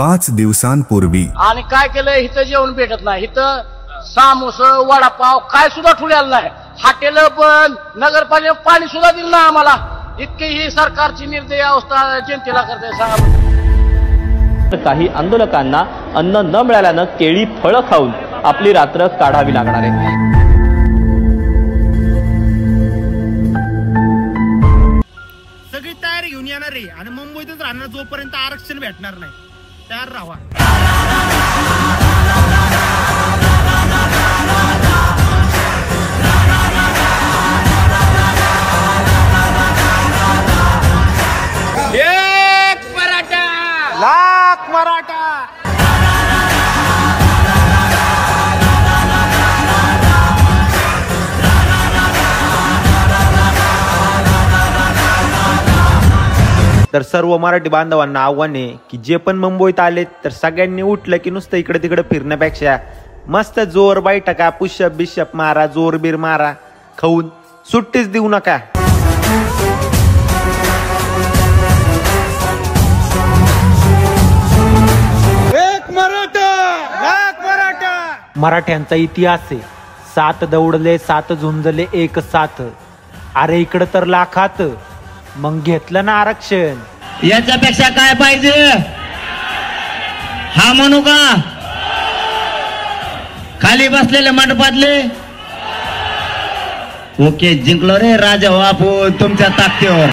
5 दिवसांपूर्वी आणि काय केलं, इथं जेवण भेटत नाही, इथं सामोस वडापाव काय सुद्धा ठेवलेलं नाही, हॉटेल बंद, नगरपालिका पाणी सुद्धा दिलं नाही आम्हाला. इतकी ही सरकारची निर्दयी अवस्था जनतेला करते सांगा. काही आंदोलकांना अन्न न मिळाल्यानं केळी फळं खाऊन आपली रात्र काढावी लागणार आहे. सगळी तयारी घेऊन येणार आहे आणि मुंबईतच राहणार जोपर्यंत आरक्षण भेटणार नाही. तयार राहा. एक मराठा लाख मराठा. तर सर्व मराठी बांधवांना आव्हान आहे की जे पण मुंबईत आले तर सगळ्यांनी उठलं की नुसतं इकडे तिकडे फिरण्यापेक्षा मस्त जोर बैठका पुशप बिशप मारा, जोर बीर मारा, खाऊन सुट्टीच देऊ नका. एक मराठा लाख मराठा. मराठ्यांचा इतिहास आहे, 7 दौडले 7 झुंजले 1 साथ. अरे इकडं तर लाखात, मग घेतलं ना आरक्षण. याच्यापेक्षा काय पाहिजे हा म्हणू का? खाली बसलेले मंडपातले ओके जिंकलो रे राजा बापू तुमच्या ताकदीवर.